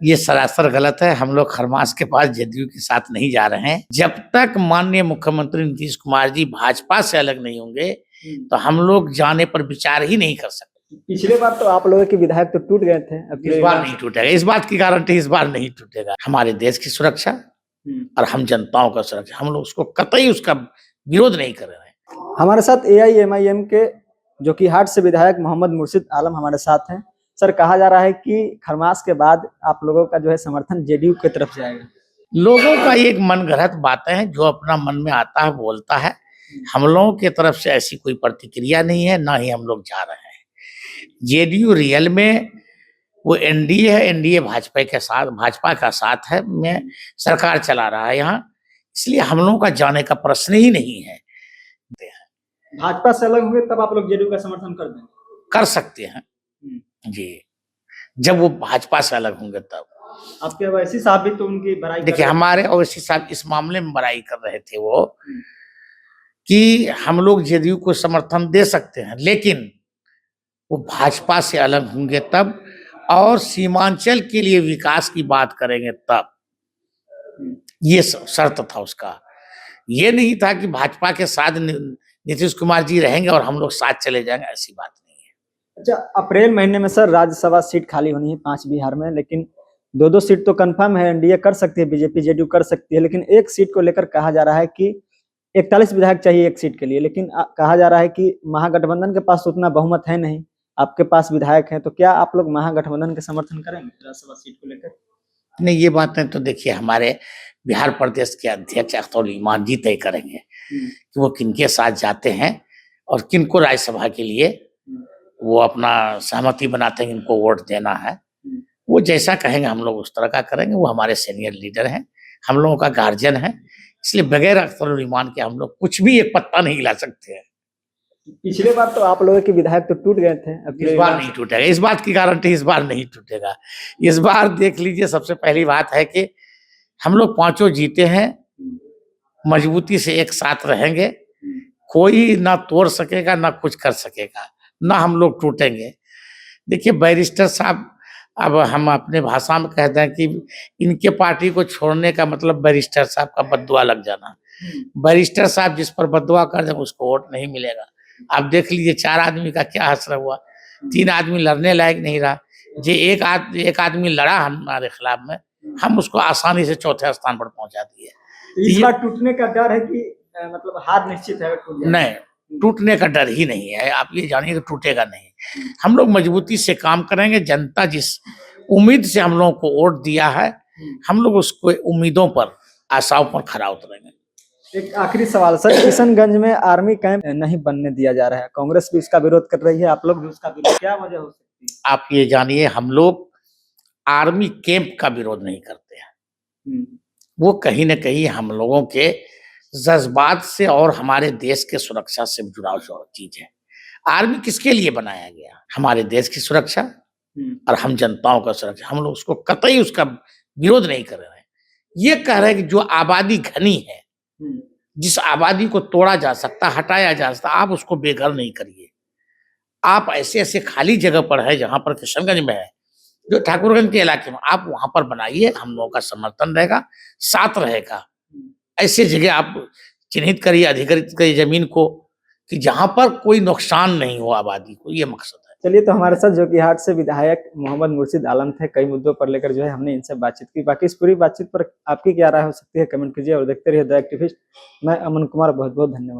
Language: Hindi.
ये सरासर गलत है। हम लोग खरमास के पास जदयू के साथ नहीं जा रहे हैं। जब तक माननीय मुख्यमंत्री नीतीश कुमार जी भाजपा से अलग नहीं होंगे तो हम लोग जाने पर विचार ही नहीं कर सकते। पिछले बार तो आप लोगों के विधायक तो टूट गए थे, अब इस बार नहीं टूटेगा। इस बात की गारंटी इस बार नहीं टूटेगा। हमारे देश की सुरक्षा और हम जनताओं का सुरक्षा, हम लोग उसको कतई उसका विरोध नहीं कर रहे हैं। हमारे साथ AIMIM के जोकीहाट से विधायक मोहम्मद मुर्शिद आलम हमारे साथ हैं। सर, कहा जा रहा है कि खरमास के बाद आप लोगों का जो है समर्थन JDU की तरफ जाएगा। लोगों का एक मनगढ़ंत बातें हैं, जो अपना मन में आता है बोलता है। हम लोगों की तरफ से ऐसी कोई प्रतिक्रिया नहीं है, ना ही हम लोग जा रहे हैं। JDU रियल में वो NDA है, NDA भाजपा का साथ है, में सरकार चला रहा है यहाँ, इसलिए हम लोगों का जाने का प्रश्न ही नहीं है। भाजपा से अलग होंगे तब आप लोग JDU का समर्थन कर देंगे? कर सकते हैं जी, जब वो भाजपा से अलग होंगे तब। आपके ओवैसी साहब भी तो उनकी बड़ाई देखिए, हमारे ओवैसी साहब इस मामले में बड़ाई कर रहे थे वो कि हम लोग JDU को समर्थन दे सकते हैं, लेकिन वो भाजपा से अलग होंगे तब, और सीमांचल के लिए विकास की बात करेंगे तब। ये शर्त था उसका। ये नहीं था कि भाजपा के साथ नीतीश कुमार जी रहेंगे और हम लोग साथ चले जाएंगे, ऐसी बात नहीं है। अच्छा, अप्रैल महीने में सर राज्यसभा सीट खाली होनी है 5 बिहार में, लेकिन 2-2 सीट तो कंफर्म है, NDA कर सकती है, BJP JDU कर सकती है, लेकिन एक सीट को लेकर कहा जा रहा है कि 41 विधायक चाहिए एक सीट के लिए, लेकिन कहा जा रहा है कि महागठबंधन के पास उतना बहुमत है नहीं, आपके पास विधायक हैं, तो क्या आप लोग महागठबंधन के समर्थन करेंगे राज्यसभा सीट को लेकर? नहीं, ये बातें तो देखिए हमारे बिहार प्रदेश के अध्यक्ष अख्तर ईमान जी तय करेंगे कि वो किनके साथ जाते हैं और किनको राज्यसभा के लिए वो अपना सहमति बनाते हैं, इनको वोट देना है। वो जैसा कहेंगे हम लोग उस तरह का करेंगे। वो हमारे सीनियर लीडर हैं, हम लोगों का गार्जियन है, इसलिए बगैर अख्तर ईमान के हम लोग कुछ भी एक पत्ता नहीं हिला सकते हैं। पिछले बार तो आप लोगों के विधायक तो टूट गए थे, अब इस बार नहीं टूटेगा। इस बात की गारंटी इस बार नहीं टूटेगा। इस बार देख लीजिए, सबसे पहली बात है कि हम लोग पांचों जीते हैं, मजबूती से एक साथ रहेंगे, कोई ना तोड़ सकेगा ना कुछ कर सकेगा, ना हम लोग टूटेंगे। देखिए बैरिस्टर साहब, अब हम अपने भाषा में कहते हैं कि इनके पार्टी को छोड़ने का मतलब बैरिस्टर साहब का बद्दुआ लग जाना। बैरिस्टर साहब जिस पर बद्दुआ कर दें उसको वोट नहीं मिलेगा। आप देख लीजिए 4 आदमी का क्या असर हुआ, 3 आदमी लड़ने लायक नहीं रहा। जो एक आदमी लड़ा हमारे खिलाफ में, हम उसको आसानी से चौथे स्थान पर पहुंचा दिए। इस बार टूटने का डर है कि मतलब हार निश्चित है? नहीं, टूटने का डर ही नहीं है। आप ये जानिए कि टूटेगा नहीं। हम लोग मजबूती से काम करेंगे। जनता जिस उम्मीद से हम लोगों को वोट दिया है, हम लोग उसको उम्मीदों पर, आशाओं पर खरा उतरेंगे। एक आखिरी सवाल सर, किशनगंज में आर्मी कैंप नहीं बनने दिया जा रहा है, कांग्रेस भी इसका विरोध कर रही है, आप लोग भी उसका विरोध, क्या वजह हो सकती है? आप ये जानिए, हम लोग आर्मी कैंप का विरोध नहीं करते हैं। वो कहीं न कहीं हम लोगों के जज्बात से और हमारे देश के सुरक्षा से जुड़ा चीज है। आर्मी किसके लिए बनाया गया? हमारे देश की सुरक्षा और हम जनताओं का सुरक्षा। हम लोग उसको कतई उसका विरोध नहीं कर रहे हैं। ये कह रहे हैं कि जो आबादी घनी है, जिस आबादी को तोड़ा जा सकता, हटाया जा सकता, आप उसको बेघर नहीं करिए। आप ऐसे खाली जगह पर है, जहां पर किशनगंज में है, जो ठाकुरगंज के इलाके में, आप वहां पर बनाइए। हम लोगों का समर्थन रहेगा, साथ रहेगा। ऐसे जगह आप चिन्हित करिए, अधिकृत करिए जमीन को, कि जहां पर कोई नुकसान नहीं हो आबादी को। ये मकसद है। चलिए, तो हमारे साथ जोकीहाट से विधायक मोहम्मद मुर्शिद आलम थे। कई मुद्दों पर लेकर जो है हमने इनसे बातचीत की। बाकी इस पूरी बातचीत पर आपकी क्या राय हो सकती है, कमेंट कीजिए और देखते रहिए द एक्टिविस्ट। मैं अमन कुमार, बहुत बहुत धन्यवाद।